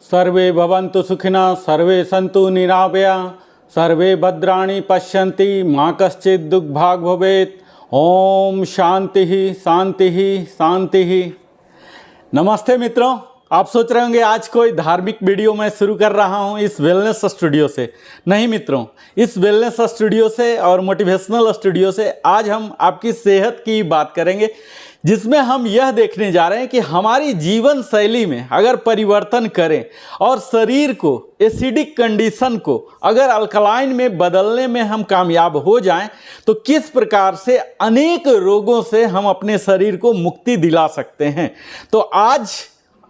सर्वे भवन्तु सुखिनः सर्वे सन्तु निरामया सर्वे भद्राणि पश्यन्ति माँ कश्चित् दुःखभाग् भवेत्। ओम शांति ही शांति ही शांति ही। नमस्ते मित्रों, आप सोच रहे होंगे आज कोई धार्मिक वीडियो मैं शुरू कर रहा हूं इस वेलनेस स्टूडियो से। नहीं मित्रों, इस वेलनेस स्टूडियो से और मोटिवेशनल स्टूडियो से आज हम आपकी सेहत की बात करेंगे, जिसमें हम यह देखने जा रहे हैं कि हमारी जीवन शैली में अगर परिवर्तन करें और शरीर को एसिडिक कंडीशन को अगर अल्कलाइन में बदलने में हम कामयाब हो जाएं तो किस प्रकार से अनेक रोगों से हम अपने शरीर को मुक्ति दिला सकते हैं। तो आज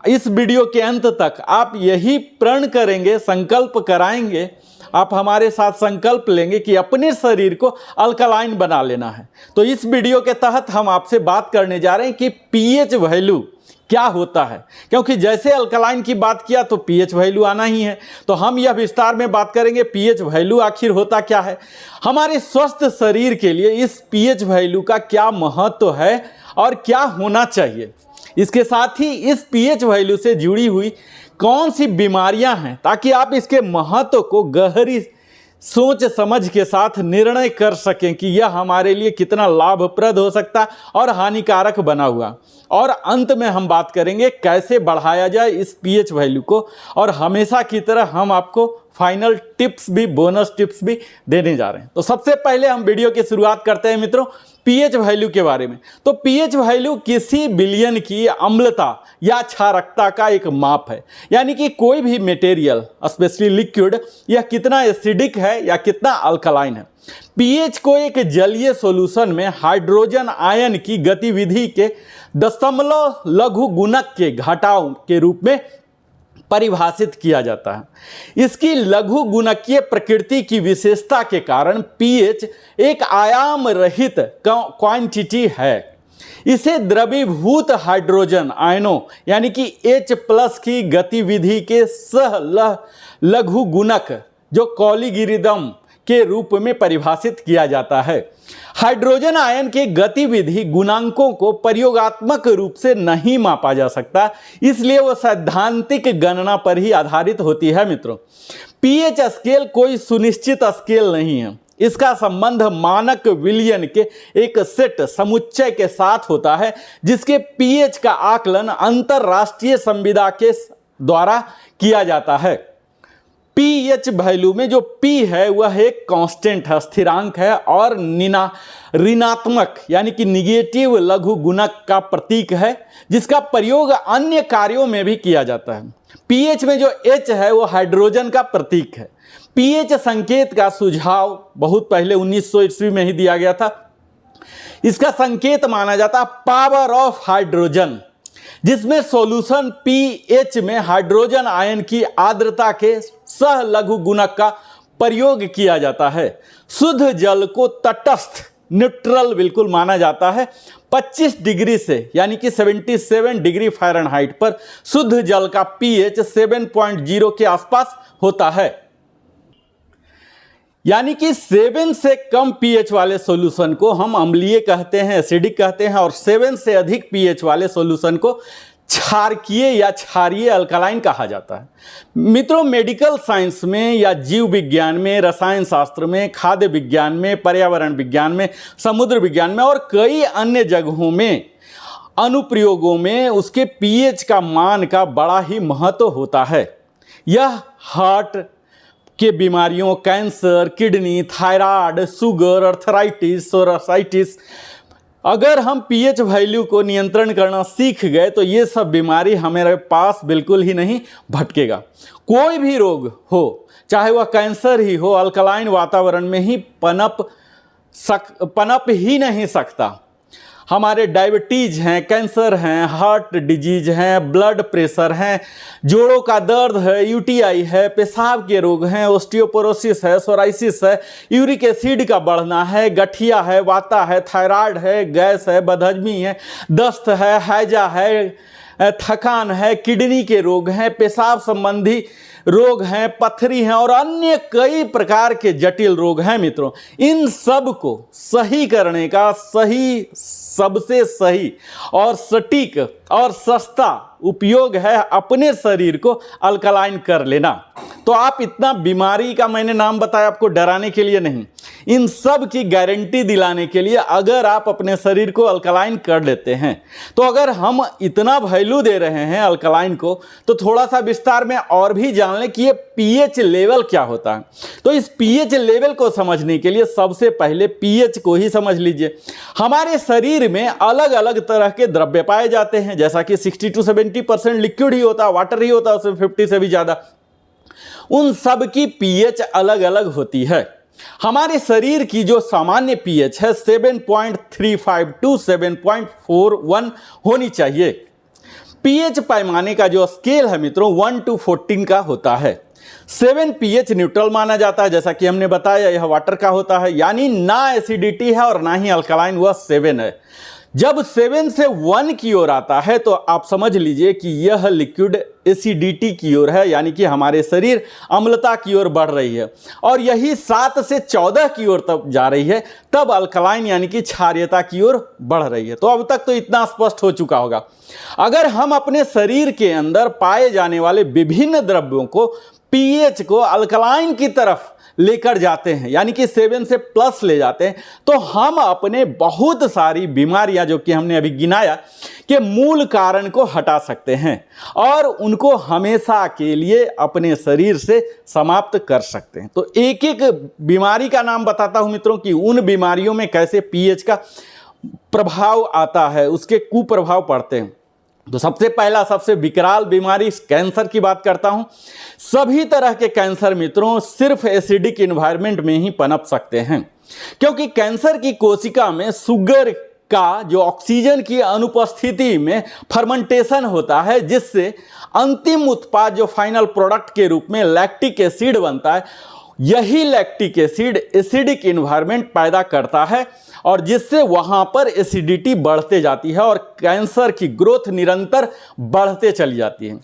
इस वीडियो के अंत तक आप यही प्रण करेंगे, संकल्प कराएंगे, आप हमारे साथ संकल्प लेंगे कि अपने शरीर को अल्कलाइन बना लेना है। तो इस वीडियो के तहत हम आपसे बात करने जा रहे हैं कि पीएच वैल्यू क्या होता है, क्योंकि जैसे अल्कलाइन की बात किया तो पीएच वैल्यू आना ही है। तो हम यह विस्तार में बात करेंगे पीएच वैल्यू आखिर होता क्या है, हमारे स्वस्थ शरीर के लिए इस पीएच वैल्यू का क्या महत्व है और क्या होना चाहिए। इसके साथ ही इस पीएच वैल्यू से जुड़ी हुई कौन सी बीमारियां हैं, ताकि आप इसके महत्व को गहरी सोच समझ के साथ निर्णय कर सकें कि यह हमारे लिए कितना लाभप्रद हो सकता और हानिकारक बना हुआ। और अंत में हम बात करेंगे कैसे बढ़ाया जाए इस पीएच वैल्यू को, और हमेशा की तरह हम आपको फाइनल टिप्स भी, बोनस टिप्स भी देने जा रहे हैं। तो सबसे पहले हम वीडियो की शुरुआत करते हैं मित्रों पीएच वैल्यू के बारे में। तो पीएच वैल्यू किसी विलयन की अम्लता या क्षारकता का एक माप है, यानी कि कोई भी मटेरियल स्पेशली लिक्विड यह कितना एसिडिक है या कितना अल्कलाइन है। पीएच को एक जलीय सॉल्यूशन में हाइड्रोजन आयन की गतिविधि के दशमलव लघु गुणक के घटाव के रूप में परिभाषित किया जाता है। इसकी लघु गुणकीय प्रकृति की विशेषता के कारण पीएच एक आयाम रहित क्वांटिटी है। इसे द्रवीभूत हाइड्रोजन आयनों यानी कि H+ की गतिविधि के सह लघु गुणक जो कॉलीगिरिदम के रूप में परिभाषित किया जाता है। हाइड्रोजन आयन के गतिविधि गुणांकों को प्रयोगात्मक रूप से नहीं मापा जा सकता, इसलिए वह सैद्धांतिक गणना पर ही आधारित होती है। मित्रों, पीएच स्केल कोई सुनिश्चित स्केल नहीं है। इसका संबंध मानक विलयन के एक सेट समुच्चय के साथ होता है, जिसके पीएच का आकलन अंतरराष्ट्रीय संविदा के द्वारा किया जाता है। पीएच वैल्यू में जो पी है वह एक कांस्टेंट है, स्थिरांक है, और ऋणात्मक यानी कि निगेटिव लघु गुणक का प्रतीक है, जिसका प्रयोग अन्य कार्यों में भी किया जाता है। पीएच में जो H है वो हाइड्रोजन का प्रतीक है। पीएच संकेत का सुझाव बहुत पहले 1900 ईस्वी में ही दिया गया था। इसका संकेत माना जाता पावर ऑफ हाइड्रोजन, जिसमें सॉल्यूशन पीएच में हाइड्रोजन आयन की आर्द्रता के सह लघु गुणक का प्रयोग किया जाता है। शुद्ध जल को तटस्थ न्यूट्रल बिल्कुल माना जाता है। 25 डिग्री से यानी कि 77 डिग्री फ़ारेनहाइट पर शुद्ध जल का पीएच 7.0 के आसपास होता है, यानी कि 7 से कम पीएच वाले सॉल्यूशन को हम अम्लीय कहते हैं, एसिडिक कहते हैं, और 7 से अधिक पीएच वाले सॉल्यूशन को क्षारकीय या क्षारीय अल्कलाइन कहा जाता है। मित्रों, मेडिकल साइंस में या जीव विज्ञान में, रसायन शास्त्र में, खाद्य विज्ञान में, पर्यावरण विज्ञान में, समुद्र विज्ञान में और कई अन्य जगहों में अनुप्रयोगों में उसके पीएच का मान का बड़ा ही महत्व होता है। यह हार्ट के बीमारियों, cancer, kidney, thyroid, sugar, arthritis, psoriasis, अगर हम पीएच वैल्यू को नियंत्रण करना सीख गए तो ये सब बीमारी हमारे पास बिल्कुल ही नहीं भटकेगा। कोई भी रोग हो, चाहे वह कैंसर ही हो, अल्कलाइन वातावरण में ही पनप ही नहीं सकता। हमारे डायबिटीज हैं, कैंसर हैं, हार्ट डिजीज हैं, ब्लड प्रेशर हैं, जोड़ों का दर्द है, यूटीआई है, पेशाब के रोग हैं, ऑस्टियोपोरोसिस है, सोराइसिस है, यूरिक एसिड का बढ़ना है, गठिया है, वाता है, थायराइड है, गैस है, बदहजमी है, दस्त है, हैजा है, थकान है, किडनी के रोग हैं, पेशाब संबंधी रोग हैं, पथरी हैं और अन्य कई प्रकार के जटिल रोग हैं मित्रों। इन सब को सही करने का सबसे सही और सटीक और सस्ता उपयोग है अपने शरीर को अल्कलाइन कर लेना। तो आप इतना बीमारी का मैंने नाम बताया आपको डराने के लिए नहीं, इन सब की गारंटी दिलाने के लिए अगर आप अपने शरीर को अल्कलाइन कर लेते हैं। तो अगर हम इतना वैल्यू दे रहे हैं अल्कलाइन को, तो थोड़ा सा विस्तार में और भी जान लें कि ये पीएच लेवल क्या होता है। तो इस पीएच लेवल को समझने के लिए सबसे पहले पीएच को ही समझ लीजिए। हमारे शरीर में अलग अलग तरह के द्रव्य पाए जाते हैं, जैसा कि 60 to 70% लिक्विड ही होता है, वाटर ही होता है, उसमें 50 से भी ज़्यादा। उन सब की पीएच अलग अलग होती है। हमारे शरीर की जो सामान्य पीएच है 7.35 to 7.41 होनी चाहिए। पीएच पैमाने का जो स्केल है मित्रों 1 to 14 का होता है। 7 पीएच न्यूट्रल माना जाता है, जैसा कि हमने बताया यह वाटर का होता है, यानी ना एसिडिटी है और ना ही अल्कलाइन, वह 7 है। जब 7 से 1 की ओर आता है तो आप समझ लीजिए कि यह लिक्विड एसिडिटी की ओर है, यानी कि हमारे शरीर अम्लता की ओर बढ़ रही है। और यही 7 से 14 की ओर तब जा रही है, तब अल्कलाइन यानी कि क्षारीयता की ओर बढ़ रही है। तो अब तक तो इतना स्पष्ट हो चुका होगा। अगर हम अपने शरीर के अंदर पाए जाने वाले विभिन्न द्रव्यों को पीएच को अल्कलाइन की तरफ लेकर जाते हैं, यानी कि 7 से प्लस ले जाते हैं, तो हम अपने बहुत सारी बीमारियां जो कि हमने अभी गिनाया के मूल कारण को हटा सकते हैं और उनको हमेशा के लिए अपने शरीर से समाप्त कर सकते हैं। तो एक एक बीमारी का नाम बताता हूं मित्रों कि उन बीमारियों में कैसे पीएच का प्रभाव आता है, उसके कुप्रभाव पड़ते हैं। तो सबसे पहला सबसे विकराल बीमारी कैंसर की बात करता हूं। सभी तरह के कैंसर मित्रों सिर्फ एसिडिक एनवायरनमेंट में ही पनप सकते हैं, क्योंकि कैंसर की कोशिका में शुगर का जो ऑक्सीजन की अनुपस्थिति में फर्मेंटेशन होता है, जिससे अंतिम उत्पाद जो फाइनल प्रोडक्ट के रूप में लैक्टिक एसिड बनता है, यही लैक्टिक एसिड एसिडिक एनवायरनमेंट पैदा करता है और जिससे वहां पर एसिडिटी बढ़ते जाती है और कैंसर की ग्रोथ निरंतर बढ़ते चली जाती है।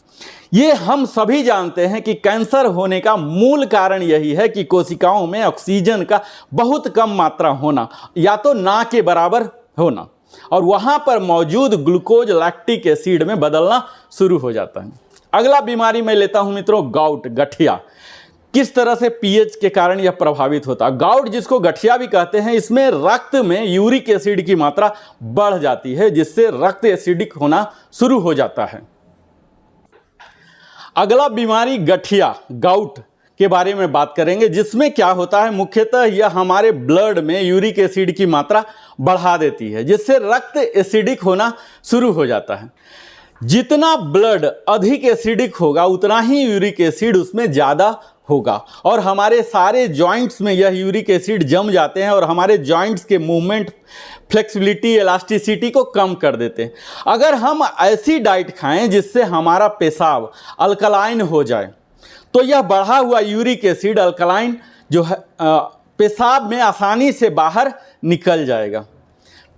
ये हम सभी जानते हैं कि कैंसर होने का मूल कारण यही है कि कोशिकाओं में ऑक्सीजन का बहुत कम मात्रा होना या तो ना के बराबर होना और वहां पर मौजूद ग्लूकोज लैक्टिक एसिड में बदलना शुरू हो जाता है। अगला बीमारी मैं लेता हूं मित्रों गाउट, गठिया। किस तरह से पीएच के कारण यह प्रभावित होता है? गाउट जिसको गठिया भी कहते हैं, इसमें रक्त में यूरिक एसिड की मात्रा बढ़ जाती है, जिससे रक्त एसिडिक होना शुरू हो जाता है। अगला बीमारी गठिया, गाउट के बारे में बात करेंगे, जिसमें क्या होता है मुख्यतः यह हमारे ब्लड में यूरिक एसिड की मात्रा बढ़ा देती है, जिससे रक्त एसिडिक होना शुरू हो जाता है। जितना ब्लड अधिक एसिडिक होगा उतना ही यूरिक एसिड उसमें ज़्यादा होगा और हमारे सारे जॉइंट्स में यह यूरिक एसिड जम जाते हैं और हमारे जॉइंट्स के मूवमेंट, फ्लेक्सिबिलिटी, इलास्टिसिटी को कम कर देते हैं। अगर हम ऐसी डाइट खाएं जिससे हमारा पेशाब अल्कलाइन हो जाए, तो यह बढ़ा हुआ यूरिक एसिड अल्कलाइन जो है पेशाब में आसानी से बाहर निकल जाएगा।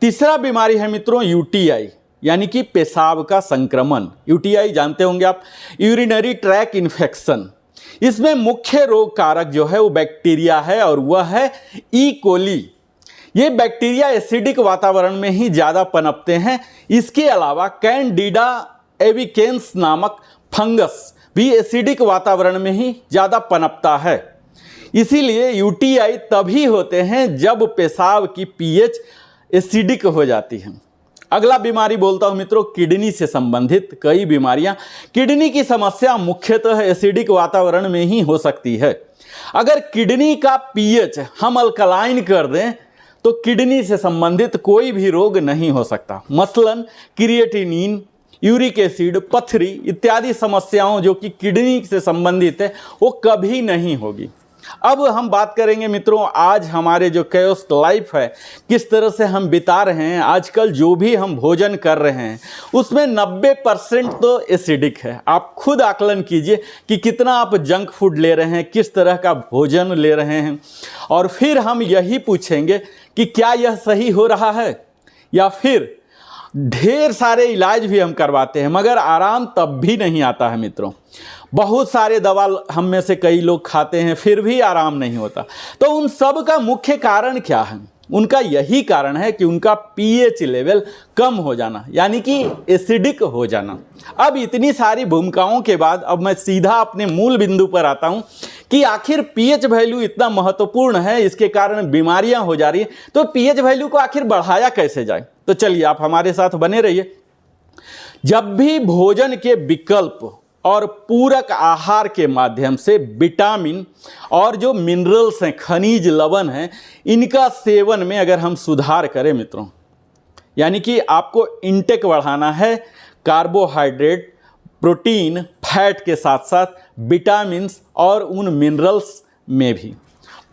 तीसरा बीमारी है मित्रों यूटीआई, यानी कि पेशाब का संक्रमण। यूटीआई जानते होंगे आप, यूरिनरी ट्रैक इन्फेक्शन। इसमें मुख्य रोग कारक जो है वो बैक्टीरिया है और वह है ई कोली। ये बैक्टीरिया एसिडिक वातावरण में ही ज़्यादा पनपते हैं। इसके अलावा कैंडिडा एविकेंस नामक फंगस भी एसिडिक वातावरण में ही ज़्यादा पनपता है। इसीलिए यूटीआई तभी होते हैं जब पेशाब की पीएच एसिडिक हो जाती है। अगला बीमारी बोलता हूं मित्रों किडनी से संबंधित कई बीमारियां। किडनी की समस्या मुख्यतः एसिडिक वातावरण में ही हो सकती है। अगर किडनी का पीएच हम अल्कलाइन कर दें तो किडनी से संबंधित कोई भी रोग नहीं हो सकता। मसलन क्रिएटिनिन, यूरिक एसिड, पथरी इत्यादि समस्याओं जो कि किडनी से संबंधित है वो कभी नहीं होगी। अब हम बात करेंगे मित्रों आज हमारे जो कैओस लाइफ है किस तरह से हम बिता रहे हैं। आजकल जो भी हम भोजन कर रहे हैं उसमें 90% तो एसिडिक है। आप खुद आकलन कीजिए कि कितना आप जंक फूड ले रहे हैं, किस तरह का भोजन ले रहे हैं, और फिर हम यही पूछेंगे कि क्या यह सही हो रहा है या फिर ढेर सारे इलाज भी हम करवाते हैं, मगर आराम तब भी नहीं आता है मित्रों। बहुत सारे दवा हम में से कई लोग खाते हैं, फिर भी आराम नहीं होता। तो उन सब का मुख्य कारण क्या है? उनका यही कारण है कि उनका पीएच लेवल कम हो जाना, यानी कि एसिडिक हो जाना। अब इतनी सारी भूमिकाओं के बाद अब मैं सीधा अपने मूल बिंदु पर आता हूं कि आखिर पीएच वैल्यू इतना महत्वपूर्ण है, इसके कारण बीमारियां हो जा रही हैं, तो पीएच वैल्यू को आखिर बढ़ाया कैसे जाए? तो चलिए आप हमारे साथ बने रहिए। जब भी भोजन के विकल्प और पूरक आहार के माध्यम से विटामिन और जो मिनरल्स हैं, खनिज लवण हैं, इनका सेवन में अगर हम सुधार करें मित्रों, यानी कि आपको इंटेक बढ़ाना है कार्बोहाइड्रेट, प्रोटीन, फैट के साथ साथ विटामिन्स और उन मिनरल्स में भी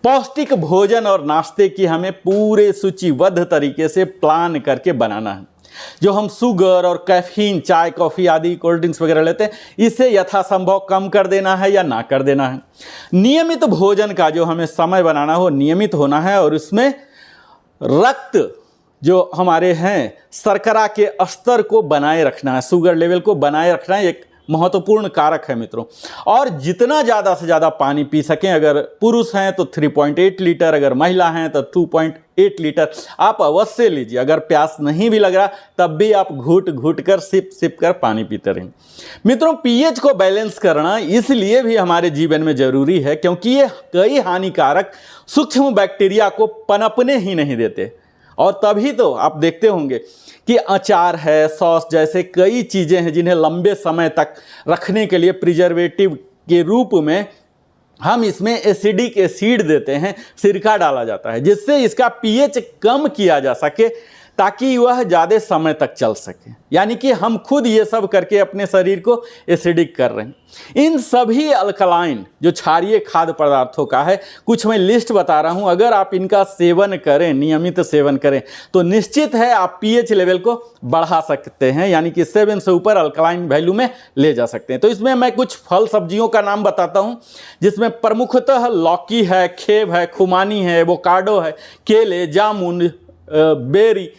पौष्टिक भोजन और नाश्ते की हमें पूरे सूचीबद्ध तरीके से प्लान करके बनाना है। जो हम शुगर और कैफीन, चाय, कॉफ़ी आदि कोल्ड ड्रिंक्स वगैरह लेते हैं, इसे यथासंभव कम कर देना है या ना कर देना है। नियमित भोजन का जो हमें समय बनाना हो, नियमित होना है, और उसमें रक्त जो हमारे हैं शर्करा के स्तर को बनाए रखना है, शुगर लेवल को बनाए रखना है, एक महत्वपूर्ण कारक है मित्रों। और जितना ज़्यादा से ज़्यादा पानी पी सकें, अगर पुरुष हैं तो 3.8 लीटर, अगर महिला हैं तो 2.8 लीटर आप अवश्य लीजिए। अगर प्यास नहीं भी लग रहा तब भी आप घूट घूट कर, सिप सिप कर पानी पीते रहें। मित्रों, पीएच को बैलेंस करना इसलिए भी हमारे जीवन में ज़रूरी है क्योंकि ये कई हानिकारक सूक्ष्म बैक्टीरिया को पनपने ही नहीं देते। और तभी तो आप देखते होंगे कि अचार है, सॉस जैसे कई चीज़ें हैं जिन्हें लंबे समय तक रखने के लिए प्रिजर्वेटिव के रूप में हम इसमें एसिडिक एसिड देते हैं, सिरका डाला जाता है, जिससे इसका पीएच कम किया जा सके ताकि वह ज़्यादा समय तक चल सके। यानी कि हम खुद ये सब करके अपने शरीर को एसिडिक कर रहे हैं। इन सभी अल्कलाइन जो क्षारीय खाद्य पदार्थों का है, कुछ मैं लिस्ट बता रहा हूँ, अगर आप इनका सेवन करें, नियमित सेवन करें, तो निश्चित है आप पीएच लेवल को बढ़ा सकते हैं, यानी कि 7 से ऊपर अल्कलाइन वैल्यू में ले जा सकते हैं। तो इसमें मैं कुछ फल सब्जियों का नाम बताता हूँ, जिसमें प्रमुखतः लौकी है, खेब है, खुमानी है, एवोकाडो है, केले, जामुन, बेरी,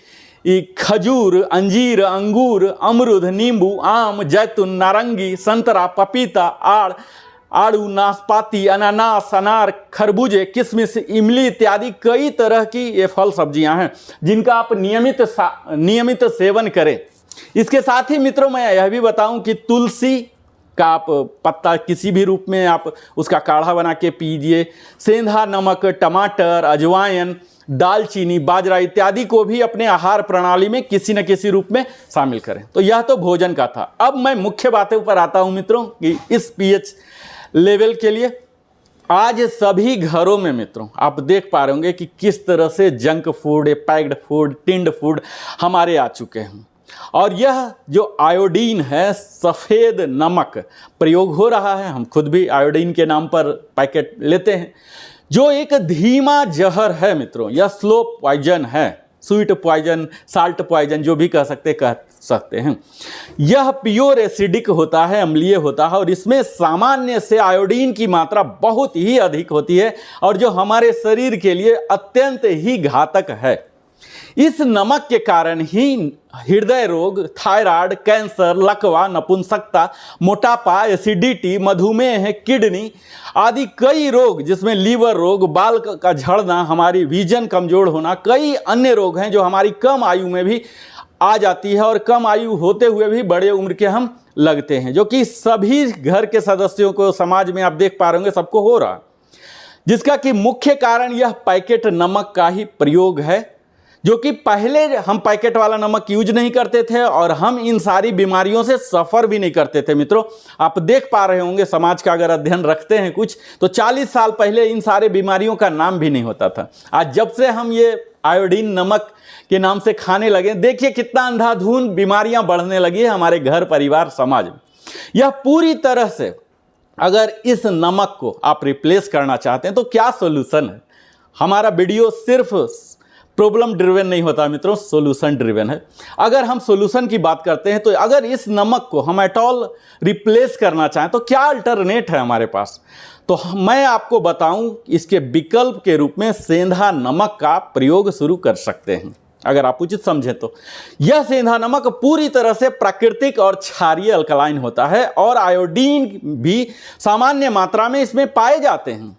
खजूर, अंजीर, अंगूर, अमरूद, नींबू, आम, जैतून, नारंगी, संतरा, पपीता, आड़ू, नाशपाती, अनानास, अनार, खरबूजे, किशमिश, इमली इत्यादि कई तरह की ये फल सब्जियां हैं जिनका आप नियमित सेवन करें। इसके साथ ही मित्रों मैं यह भी बताऊं कि तुलसी का आप पत्ता किसी भी रूप में आप उसका काढ़ा बना के पीजिए। सेंधा नमक, टमाटर, अजवाइन, दालचीनी, बाजरा इत्यादि को भी अपने आहार प्रणाली में किसी न किसी रूप में शामिल करें। तो यह तो भोजन का था। अब मैं मुख्य बातों पर आता हूं मित्रों कि इस पीएच लेवल के लिए आज सभी घरों में मित्रों आप देख पा रहे होंगे कि किस तरह से junk food, packed food, tinned food हमारे आ चुके हैं। और यह जो आयोडीन है, सफ़ेद नमक प्रयोग हो रहा है, हम खुद भी आयोडीन के नाम पर पैकेट लेते हैं, जो एक धीमा जहर है मित्रों। यह स्लो पॉइजन है, स्वीट पॉइजन, साल्ट पॉइजन जो भी कह सकते हैं। यह प्योर एसिडिक होता है, अम्लीय होता है, और इसमें सामान्य से आयोडीन की मात्रा बहुत ही अधिक होती है और जो हमारे शरीर के लिए अत्यंत ही घातक है। इस नमक के कारण ही हृदय रोग, थायराइड, कैंसर, लकवा, नपुंसकता, मोटापा, एसिडिटी, मधुमेह, किडनी आदि कई रोग, जिसमें लीवर रोग, बाल का झड़ना, हमारी विजन कमजोर होना, कई अन्य रोग हैं जो हमारी कम आयु में भी आ जाती है और कम आयु होते हुए भी बड़े उम्र के हम लगते हैं, जो कि सभी घर के सदस्यों को, समाज में आप देख पा रहे होंगे सबको हो रहा, जिसका कि मुख्य कारण यह पैकेट नमक का ही प्रयोग है, जो कि पहले हम पैकेट वाला नमक यूज नहीं करते थे और हम इन सारी बीमारियों से सफ़र भी नहीं करते थे। मित्रों आप देख पा रहे होंगे, समाज का अगर अध्ययन रखते हैं कुछ, तो 40 साल पहले इन सारे बीमारियों का नाम भी नहीं होता था। आज जब से हम ये आयोडीन नमक के नाम से खाने लगे, देखिए कितना अंधाधुंध बीमारियां बढ़ने लगी है हमारे घर, परिवार, समाज में। यह पूरी तरह से अगर इस नमक को आप रिप्लेस करना चाहते हैं तो क्या सोल्यूशन है? हमारा वीडियो सिर्फ प्रॉब्लम ड्रिवन नहीं होता मित्रों, सॉल्यूशन ड्रिवन है। अगर हम सॉल्यूशन की बात करते हैं तो अगर इस नमक को हम एटॉल रिप्लेस करना चाहें तो क्या अल्टरनेट है हमारे पास? तो मैं आपको बताऊं, इसके विकल्प के रूप में सेंधा नमक का प्रयोग शुरू कर सकते हैं। अगर आप उचित समझें तो। यह सेंधा नमक पूरी तरह से प्राकृतिक और क्षारीय अल्कलाइन होता है और आयोडीन भी सामान्य मात्रा में इसमें पाए जाते हैं।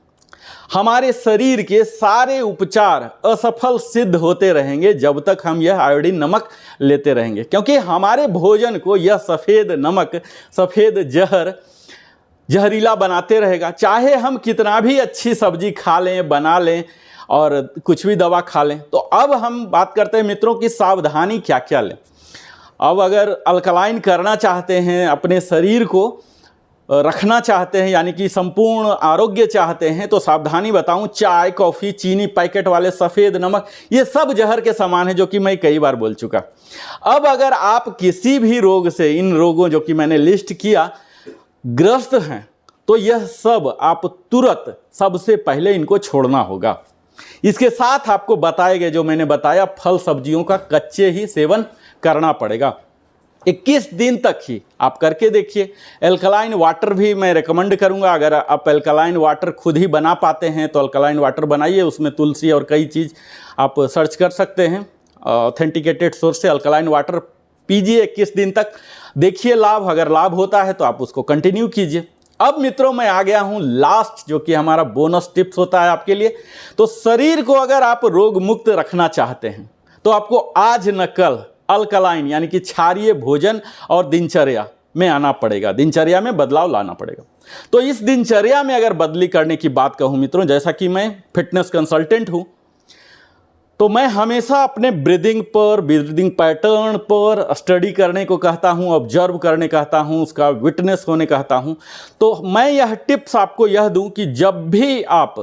हमारे शरीर के सारे उपचार असफल सिद्ध होते रहेंगे जब तक हम यह आयोडीन नमक लेते रहेंगे, क्योंकि हमारे भोजन को यह सफ़ेद नमक, सफ़ेद जहर जहरीला बनाते रहेगा। चाहे हम कितना भी अच्छी सब्जी खा लें, बना लें और कुछ भी दवा खा लें। तो अब हम बात करते हैं मित्रों की सावधानी क्या क्या लें। अब अगर अल्कलाइन करना चाहते हैं, अपने शरीर को रखना चाहते हैं, यानी कि संपूर्ण आरोग्य चाहते हैं, तो सावधानी बताऊं, चाय, कॉफ़ी, चीनी, पैकेट वाले सफ़ेद नमक, ये सब जहर के समान है, जो कि मैं कई बार बोल चुका। अब अगर आप किसी भी रोग से, इन रोगों जो कि मैंने लिस्ट किया, ग्रस्त हैं, तो यह सब आप तुरंत सबसे पहले इनको छोड़ना होगा। इसके साथ आपको बताए गए जो मैंने बताया, फल सब्जियों का कच्चे ही सेवन करना पड़ेगा। 21 दिन तक ही आप करके देखिए। एल्कलाइन वाटर भी मैं रेकमेंड करूंगा। अगर आप एल्कलाइन वाटर खुद ही बना पाते हैं तो एल्कलाइन वाटर बनाइए, उसमें तुलसी और कई चीज़ आप सर्च कर सकते हैं, ऑथेंटिकेटेड सोर्स से एल्कलाइन वाटर पीजिए 21 दिन तक, देखिए लाभ। अगर लाभ होता है तो आप उसको कंटिन्यू कीजिए। अब मित्रों मैं आ गया हूं लास्ट, जो कि हमारा बोनस टिप्स होता है आपके लिए। तो शरीर को अगर आप रोग मुक्त रखना चाहते हैं तो आपको आज न कल अल्कलाइन यानी कि क्षारीय भोजन और दिनचर्या में आना पड़ेगा, दिनचर्या में बदलाव लाना पड़ेगा। तो इस दिनचर्या में अगर बदली करने की बात कहूँ मित्रों, जैसा कि मैं फिटनेस कंसल्टेंट हूँ, तो मैं हमेशा अपने ब्रीदिंग पर, ब्रीदिंग पैटर्न पर स्टडी करने को कहता हूँ, ऑब्जर्व करने कहता हूँ, उसका विटनेस होने कहता हूँ। तो मैं यह टिप्स आपको यह दूँ कि जब भी आप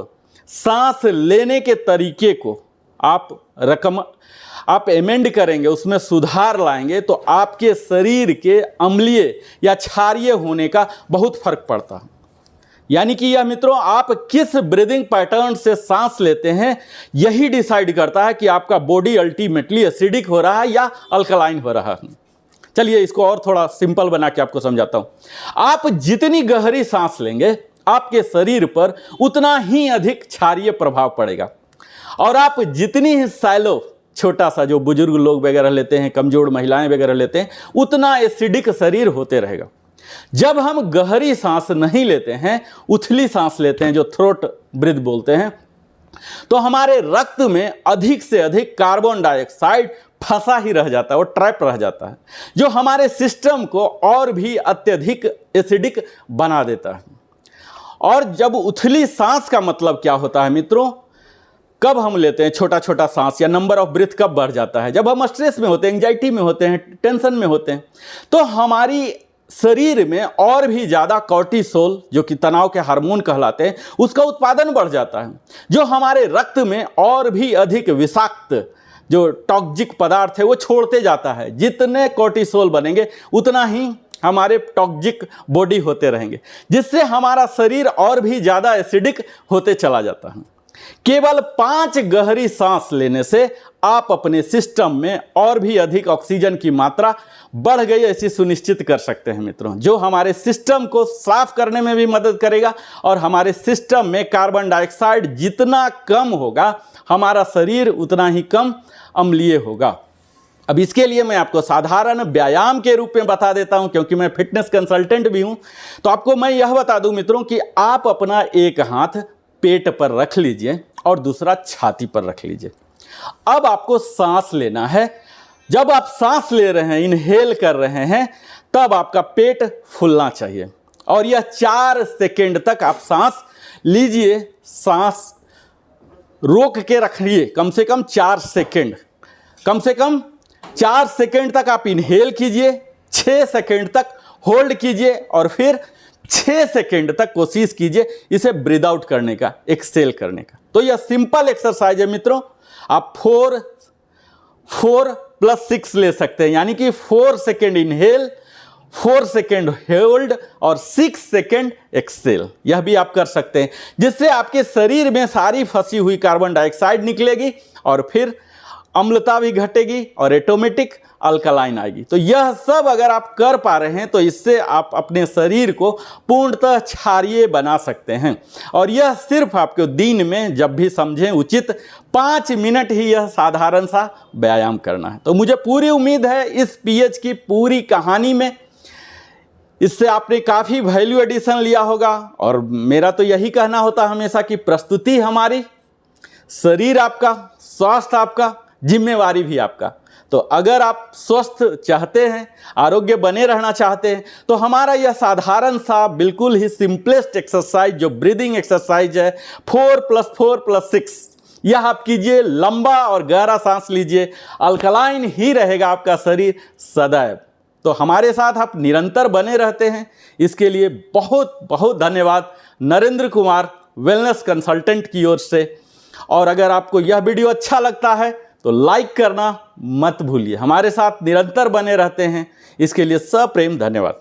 सांस लेने के तरीके को आप एमेंड करेंगे, उसमें सुधार लाएंगे, तो आपके शरीर के अम्लीय या क्षारीय होने का बहुत फर्क पड़ता है। यानी कि यह मित्रों, आप किस ब्रीदिंग पैटर्न से सांस लेते हैं, यही डिसाइड करता है कि आपका बॉडी अल्टीमेटली एसिडिक हो रहा है या अल्कलाइन हो रहा है। चलिए इसको और थोड़ा सिंपल बना के आपको समझाता हूँ। आप जितनी गहरी सांस लेंगे, आपके शरीर पर उतना ही अधिक क्षारीय प्रभाव पड़ेगा, और आप जितनी ही सैलो, छोटा सा जो बुजुर्ग लोग वगैरह लेते हैं, कमजोर महिलाएं वगैरह लेते हैं, उतना एसिडिक शरीर होते रहेगा। जब हम गहरी सांस नहीं लेते हैं, उथली सांस लेते हैं, जो थ्रोट ब्रीथ बोलते हैं, तो हमारे रक्त में अधिक से अधिक कार्बन डाइऑक्साइड फंसा ही रह जाता है, वो ट्रैप रह जाता है, जो हमारे सिस्टम को और भी अत्यधिक एसिडिक बना देता है। और जब उथली सांस का मतलब क्या होता है मित्रों, कब हम लेते हैं छोटा छोटा सांस, या नंबर ऑफ ब्रीथ कब बढ़ जाता है, जब हम स्ट्रेस में होते हैं, एंजाइटी में होते हैं, टेंशन में होते हैं, तो हमारी शरीर में और भी ज़्यादा कॉर्टिसोल, जो कि तनाव के हार्मोन कहलाते हैं, उसका उत्पादन बढ़ जाता है, जो हमारे रक्त में और भी अधिक विषाक्त जो टॉक्सिक पदार्थ है वो छोड़ते जाता है। जितने कॉर्टिसोल बनेंगे उतना ही हमारे टॉक्सिक बॉडी होते रहेंगे, जिससे हमारा शरीर और भी ज़्यादा एसिडिक होते चला जाता है। केवल 5 गहरी सांस लेने से आप अपने सिस्टम में और भी अधिक ऑक्सीजन की मात्रा बढ़ गई ऐसी सुनिश्चित कर सकते हैं मित्रों, जो हमारे सिस्टम को साफ करने में भी मदद करेगा, और हमारे सिस्टम में कार्बन डाइऑक्साइड जितना कम होगा, हमारा शरीर उतना ही कम अम्लीय होगा। अब इसके लिए मैं आपको साधारण व्यायाम के रूप में बता देता हूं, क्योंकि मैं फिटनेस कंसल्टेंट भी हूं। तो आपको मैं यह बता दूं मित्रों कि आप अपना एक हाथ पेट पर रख लीजिए और दूसरा छाती पर रख लीजिए। अब आपको सांस लेना है। जब आप सांस ले रहे हैं, इनहेल कर रहे हैं, तब आपका पेट फूलना चाहिए, और यह 4 सेकेंड तक आप सांस लीजिए। सांस रोक के रखिए कम से कम 4 सेकेंड, कम से कम 4 सेकेंड तक आप इनहेल कीजिए, 6 सेकेंड तक होल्ड कीजिए, और फिर 6 सेकेंड तक कोशिश कीजिए इसे ब्रीद आउट करने का, एक्सेल करने का। तो यह सिंपल एक्सरसाइज है मित्रों। आप 4 + 6 ले सकते हैं, यानी कि 4 सेकेंड इनहेल, 4 सेकेंड होल्ड और 6 सेकेंड एक्सेल। यह भी आप कर सकते हैं, जिससे आपके शरीर में सारी फंसी हुई कार्बन डाइऑक्साइड निकलेगी और फिर अम्लता भी घटेगी और ऑटोमेटिक अल्कलाइन आएगी। तो यह सब अगर आप कर पा रहे हैं तो इससे आप अपने शरीर को पूर्णतः क्षारीय बना सकते हैं। और यह सिर्फ आपको दिन में जब भी समझें उचित 5 मिनट ही यह साधारण सा व्यायाम करना है। तो मुझे पूरी उम्मीद है इस पीएच की पूरी कहानी में इससे आपने काफ़ी वैल्यू एडिशन लिया होगा। और मेरा तो यही कहना होता हमेशा कि प्रस्तुति हमारी, शरीर आपका, स्वास्थ्य आपका, जिम्मेवारी भी आपका। तो अगर आप स्वस्थ चाहते हैं, आरोग्य बने रहना चाहते हैं, तो हमारा यह साधारण सा बिल्कुल ही सिंपलेस्ट एक्सरसाइज जो ब्रीदिंग एक्सरसाइज है 4+4+6, यह आप कीजिए। लंबा और गहरा सांस लीजिए, अल्कलाइन ही रहेगा आपका शरीर सदैव। तो हमारे साथ आप निरंतर बने रहते हैं, इसके लिए बहुत बहुत धन्यवाद नरेंद्र कुमार वेलनेस कंसल्टेंट की ओर से। और अगर आपको यह वीडियो अच्छा लगता है तो लाइक करना मत भूलिए। हमारे साथ निरंतर बने रहते हैं, इसके लिए सप्रेम धन्यवाद।